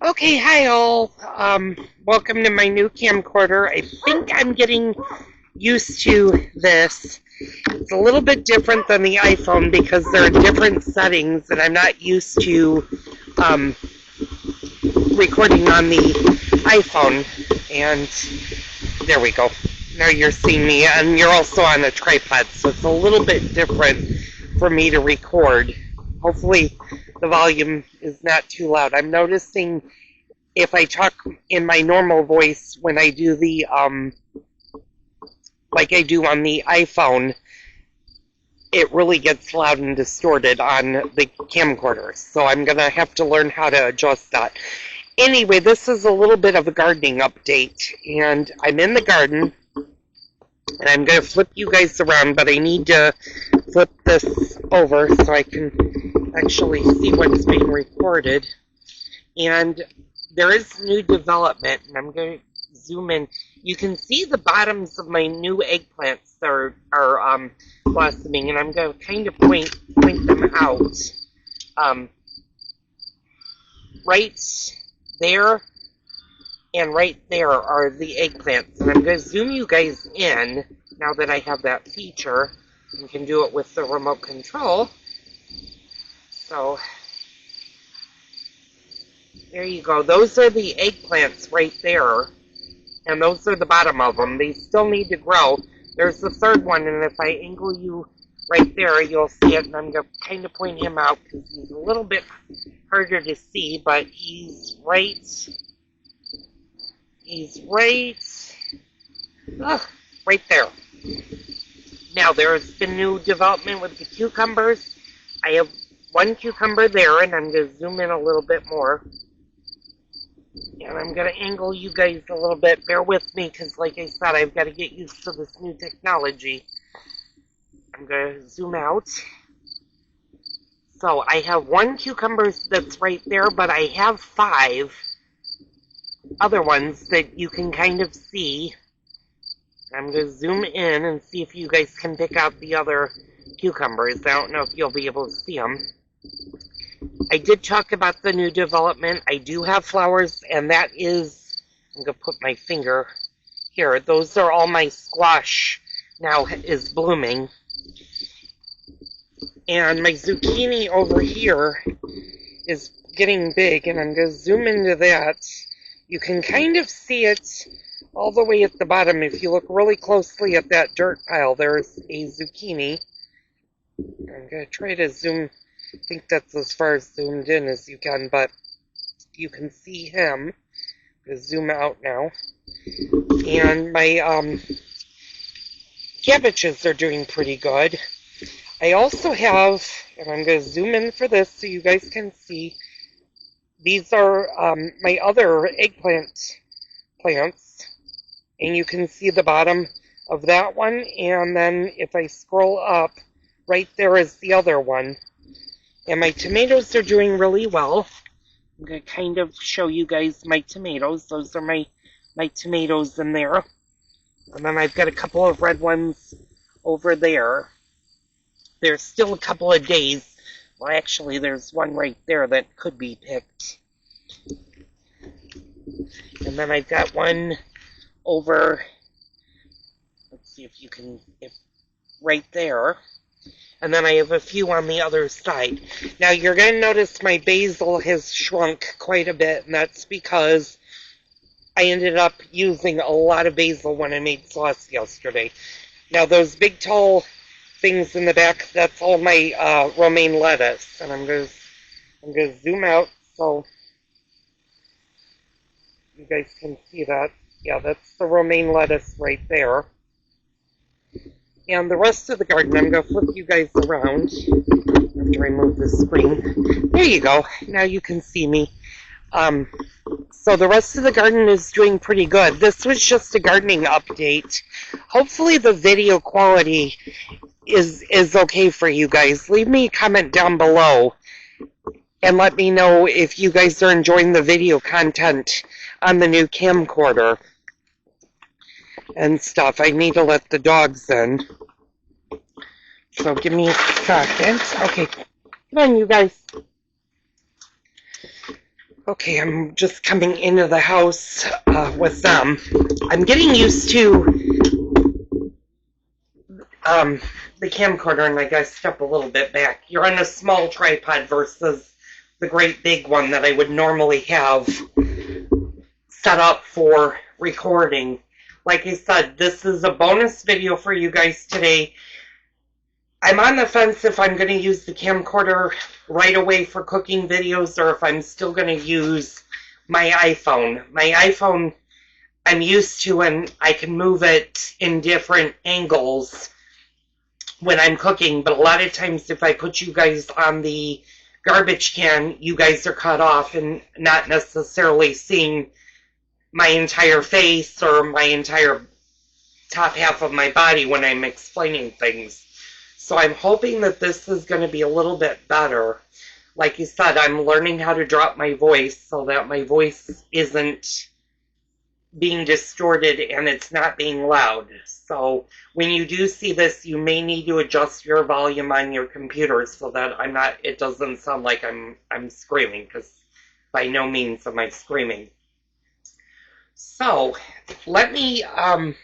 Okay, hi all. Welcome to my new camcorder. I think I'm getting used to this. It's a little bit different than the iPhone because there are different settings and I'm not used to um, recording on the iPhone. And there we go. Now you're seeing me and you're also on a tripod, so it's a little bit different for me to record. Hopefully the volume is not too loud. I'm noticing if I talk in my normal voice when I do the, like I do on the iPhone, it really gets loud and distorted on the camcorder. So I'm going to have to learn how to adjust that. Anyway, this is a little bit of a gardening update. And I'm in the garden. And I'm going to flip you guys around, but I need to flip this over so I can actually see what's being recorded. And there is new development, and I'm going to zoom in. You can see the bottoms of my new eggplants that are blossoming, and I'm going to kind of point them out. Right there and right there are the eggplants, and I'm going to zoom you guys in now that I have that feature and can do it with the remote control. So there you go. Those are the eggplants right there. And those are the bottom of them. They still need to grow. There's the third one, and if I angle you right there, you'll see it. And I'm going to kind of point him out because he's a little bit harder to see, but he's right there. Now, there's been new development with the cucumbers. I have one cucumber there, and I'm going to zoom in a little bit more. And I'm going to angle you guys a little bit. Bear with me because, like I said, I've got to get used to this new technology. I'm going to zoom out. So I have one cucumber that's right there, but I have 5 other ones that you can kind of see. I'm going to zoom in and see if you guys can pick out the other cucumbers. I don't know if you'll be able to see them. I did talk about the new development. I do have flowers, and that is, I'm going to put my finger here. Those are all my squash now is blooming. And my zucchini over here is getting big, and I'm going to zoom into that. You can kind of see it all the way at the bottom. If you look really closely at that dirt pile, there's a zucchini. I'm going to try to zoom. I think that's as far as zoomed in as you can, but you can see him. I'm going to zoom out now. And my cabbages are doing pretty good. I also have, and I'm going to zoom in for this so you guys can see, these are my other eggplant plants. And you can see the bottom of that one. And then if I scroll up, right there is the other one. And my tomatoes are doing really well. I'm going to kind of show you guys my tomatoes. Those are my tomatoes in there. And then I've got a couple of red ones over there. There's still a couple of days. Well, actually, there's one right there that could be picked. And then I've got one over, let's see if you can, right there. And then I have a few on the other side. Now you're going to notice my basil has shrunk quite a bit, and that's because I ended up using a lot of basil when I made sauce yesterday. Now those big tall things in the back, that's all my romaine lettuce. And I'm going to zoom out so you guys can see that. Yeah, that's the romaine lettuce right there. And the rest of the garden, I'm going to flip you guys around. I have to remove the screen. There you go. Now you can see me. So the rest of the garden is doing pretty good. This was just a gardening update. Hopefully the video quality is okay for you guys. Leave me a comment down below and let me know if you guys are enjoying the video content on the new camcorder and stuff. I need to let the dogs in. So give me a second. Okay, come on, you guys. Okay, I'm just coming into the house with them. I'm getting used to the camcorder, and I gotta step a little bit back. You're on a small tripod versus the great big one that I would normally have set up for recording. Like I said, this is a bonus video for you guys today. I'm on the fence if I'm going to use the camcorder right away for cooking videos or if I'm still going to use my iPhone. My iPhone, I'm used to, and I can move it in different angles when I'm cooking, but a lot of times if I put you guys on the garbage can, you guys are cut off and not necessarily seeing my entire face or my entire top half of my body when I'm explaining things. So I'm hoping that this is going to be a little bit better. Like you said, I'm learning how to drop my voice so that my voice isn't being distorted and it's not being loud. So when you do see this, you may need to adjust your volume on your computer so that it doesn't sound like I'm screaming, because by no means am I screaming. So let me I'm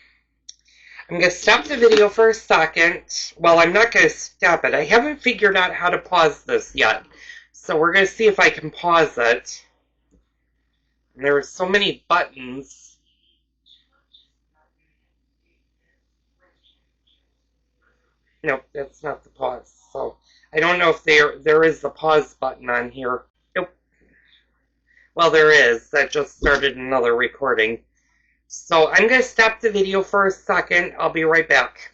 going to stop the video for a second. Well, I'm not going to stop it. I haven't figured out how to pause this yet. So we're going to see if I can pause it. And there are so many buttons. Nope, that's not the pause. So I don't know if there is a pause button on here. Nope. Well, there is. That just started another recording. So I'm going to stop the video for a second. I'll be right back.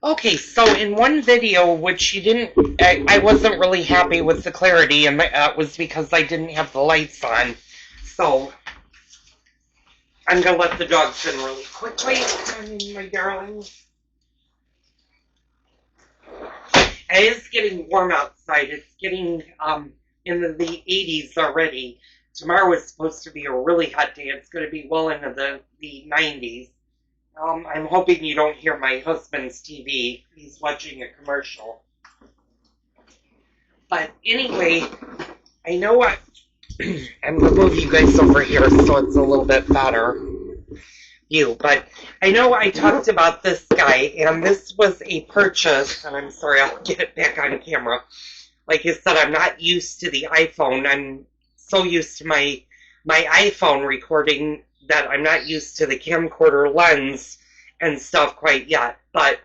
Okay, so in one video, which you didn't, I wasn't really happy with the clarity, and it was because I didn't have the lights on. So I'm going to let the dogs in really quickly. My darlings. It is getting warm outside. It's getting in the 80s already. Tomorrow is supposed to be a really hot day. It's going to be well into the 90s. I'm hoping you don't hear my husband's TV. He's watching a commercial. But anyway, I know what... I'm going to move you guys over here so it's a little bit better view. But I know I talked about this guy, and this was a purchase. And I'm sorry, I'll get it back on camera. Like I said, I'm not used to the iPhone. I'm so used to my iPhone recording that I'm not used to the camcorder lens and stuff quite yet. But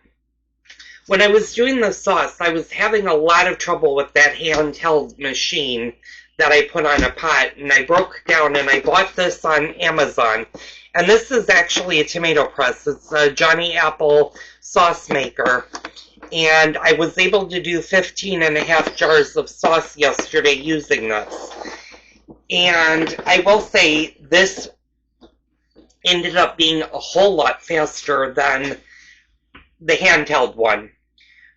when I was doing the sauce, I was having a lot of trouble with that handheld machine that I put on a pot, and I broke down, and I bought this on Amazon. And this is actually a tomato press. It's a Johnny Apple sauce maker. And I was able to do 15.5 jars of sauce yesterday using this. And I will say this ended up being a whole lot faster than the handheld one.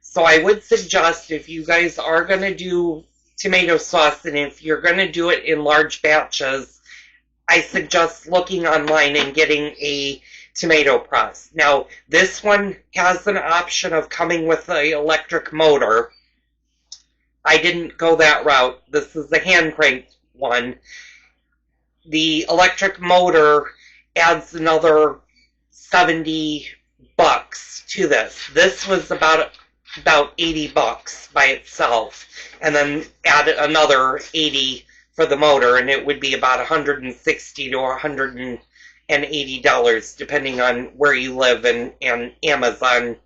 So I would suggest, if you guys are going to do tomato sauce, and if you're going to do it in large batches, I suggest looking online and getting a tomato press. Now, this one has an option of coming with an electric motor. I didn't go that route. This is the hand cranked one. The electric motor adds another $70 to this. This was about $80 by itself, and then add another $80 for the motor, and it would be about $160 to $180, depending on where you live, and Amazon,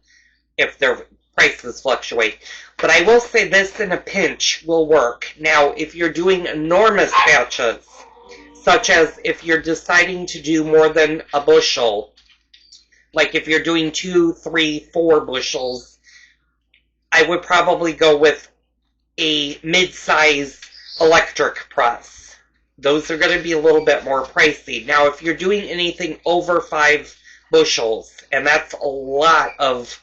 if their prices fluctuate. But I will say this in a pinch will work. Now, if you're doing enormous batches, such as if you're deciding to do more than a bushel, like if you're doing 2, 3, 4 bushels, I would probably go with a mid-size electric press. Those are going to be a little bit more pricey. Now, if you're doing anything over 5 bushels, and that's a lot of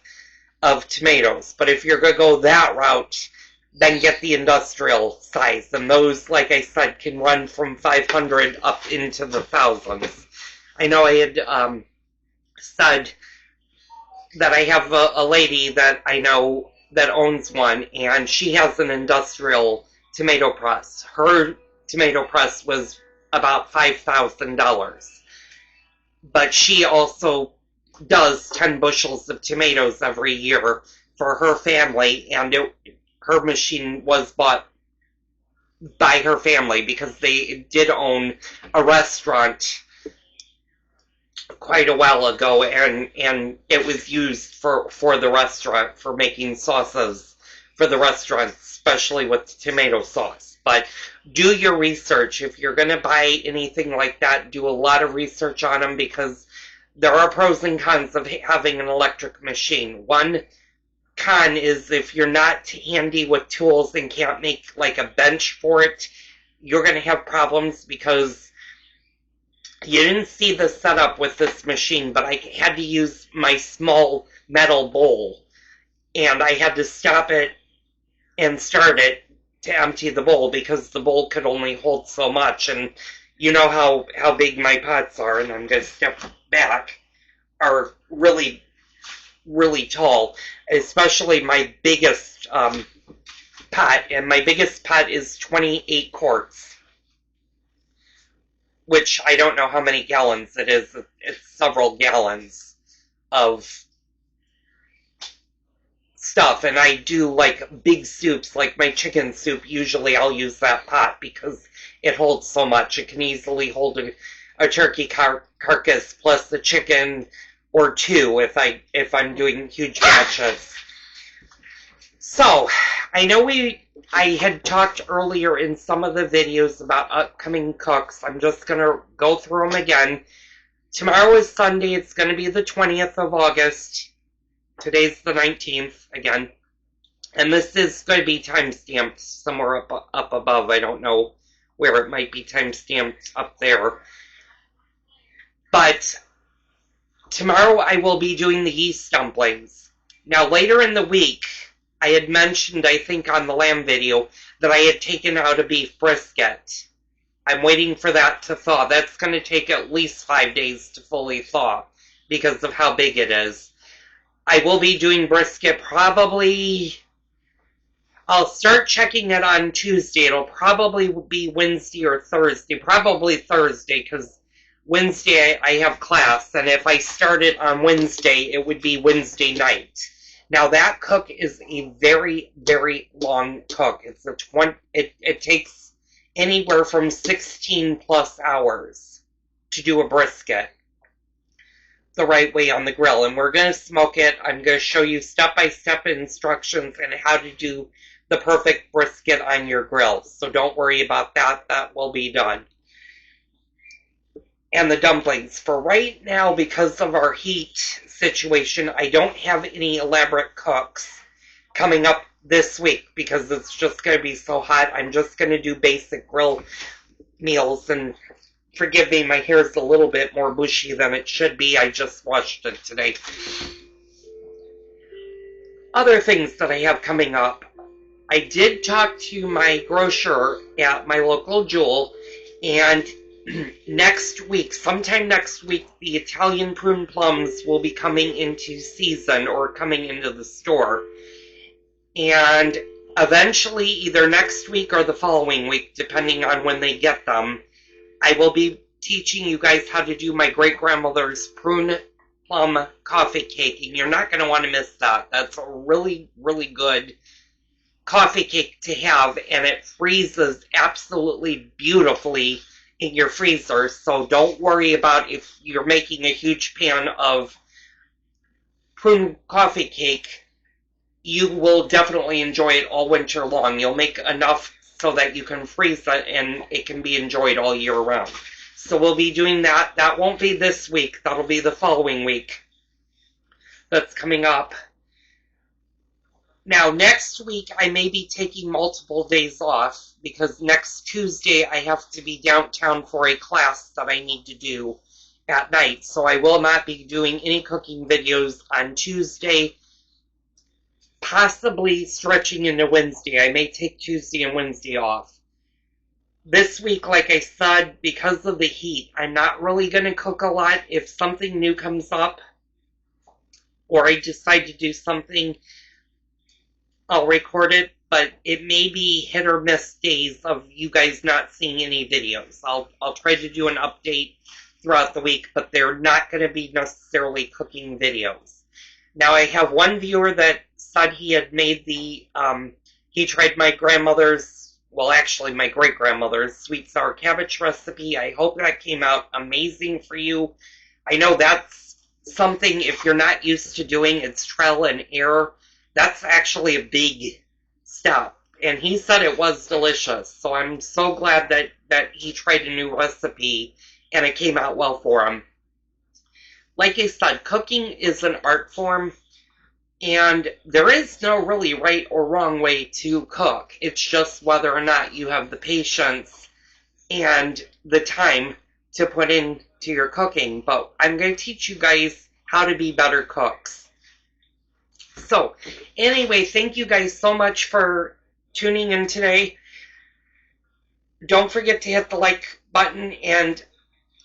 tomatoes, but if you're going to go that route, then get the industrial size. And those, like I said, can run from 500 up into the thousands. I know I had said that I have a lady that I know that owns one, and she has an industrial tomato press. Her tomato press was about $5,000. But she also does 10 bushels of tomatoes every year for her family, and her machine was bought by her family because they did own a restaurant quite a while ago, and it was used for the restaurant, for making sauces for the restaurant, especially with tomato sauce. But do your research. If you're going to buy anything like that, do a lot of research on them, because there are pros and cons of having an electric machine. One con is if you're not handy with tools and can't make like a bench for it, you're going to have problems, because you didn't see the setup with this machine, but I had to use my small metal bowl, and I had to stop it and start it to empty the bowl, because the bowl could only hold so much. And you know how big my pots are, and I'm going to step back, are really, really tall, especially my biggest pot, and my biggest pot is 28 quarts, which I don't know how many gallons it is. It's several gallons of stuff, and I do like big soups, like my chicken soup. Usually I'll use that pot because it holds so much. It can easily hold a turkey carcass plus the chicken or two if I'm doing huge batches. So I know I had talked earlier in some of the videos about upcoming cooks. I'm just going to go through them again. Tomorrow is Sunday. It's going to be the 20th of August. Today's the 19th again. And this is going to be time-stamped somewhere up above. I don't know where it might be time-stamped up there. But tomorrow I will be doing the yeast dumplings. Now later in the week, I had mentioned, I think on the lamb video, that I had taken out a beef brisket. I'm waiting for that to thaw. That's going to take at least 5 days to fully thaw because of how big it is. I will be doing brisket probably... I'll start checking it on Tuesday. It'll probably be Wednesday or Thursday. Probably Thursday, because Wednesday I have class, and if I start it on Wednesday, it would be Wednesday night. Now that cook is a very, very long cook. It takes anywhere from 16 plus hours to do a brisket the right way on the grill. And we're going to smoke it. I'm going to show you step-by-step instructions on how to do the perfect brisket on your grill. So don't worry about that. That will be done. And the dumplings. For right now, because of our heat situation, I don't have any elaborate cooks coming up this week because it's just going to be so hot. I'm just going to do basic grill meals. And forgive me, my hair is a little bit more bushy than it should be. I just washed it today. Other things that I have coming up. I did talk to my grocer at my local Jewel, and next week, sometime next week, the Italian prune plums will be coming into season or coming into the store. And eventually, either next week or the following week, depending on when they get them, I will be teaching you guys how to do my great-grandmother's prune plum coffee cake. And you're not going to want to miss that. That's a really, really good coffee cake to have, and it freezes absolutely beautifully in your freezer. So don't worry about if you're making a huge pan of prune coffee cake. You will definitely enjoy it all winter long. You'll make enough so that you can freeze it and it can be enjoyed all year round. So we'll be doing that. That won't be this week. That'll be the following week that's coming up. Now, next week, I may be taking multiple days off because next Tuesday I have to be downtown for a class that I need to do at night. So I will not be doing any cooking videos on Tuesday, possibly stretching into Wednesday. I may take Tuesday and Wednesday off. This week, like I said, because of the heat, I'm not really going to cook a lot. If something new comes up or I decide to do something I'll record it, but it may be hit or miss days of you guys not seeing any videos. I'll try to do an update throughout the week, but they're not going to be necessarily cooking videos. Now, I have one viewer that said he had made he tried my grandmother's, well, actually my great-grandmother's sweet sour cabbage recipe. I hope that came out amazing for you. I know that's something, if you're not used to doing, it's trial and error. That's actually a big step. And he said it was delicious. So I'm so glad that he tried a new recipe and it came out well for him. Like I said, cooking is an art form. And there is no really right or wrong way to cook. It's just whether or not you have the patience and the time to put into your cooking. But I'm going to teach you guys how to be better cooks. So, anyway, thank you guys so much for tuning in today. Don't forget to hit the like button and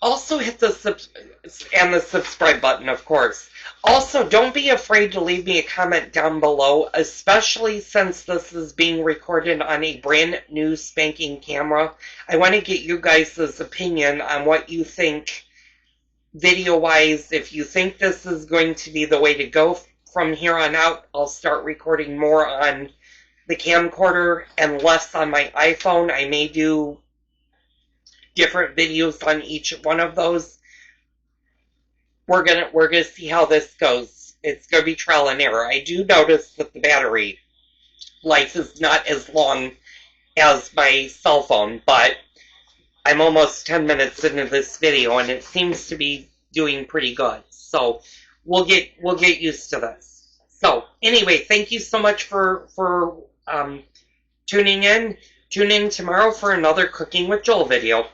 also hit the subscribe button, of course. Also, don't be afraid to leave me a comment down below, especially since this is being recorded on a brand new spanking camera. I want to get you guys' opinion on what you think video-wise. If you think this is going to be the way to go from here on out, I'll start recording more on the camcorder and less on my iPhone. I may do different videos on each one of those. We're gonna see how this goes. It's gonna be trial and error. I do notice that the battery life is not as long as my cell phone, but I'm almost 10 minutes into this video and it seems to be doing pretty good. So we'll get used to this. So anyway, thank you so much for tuning in. Tune in tomorrow for another Cooking with Joel video.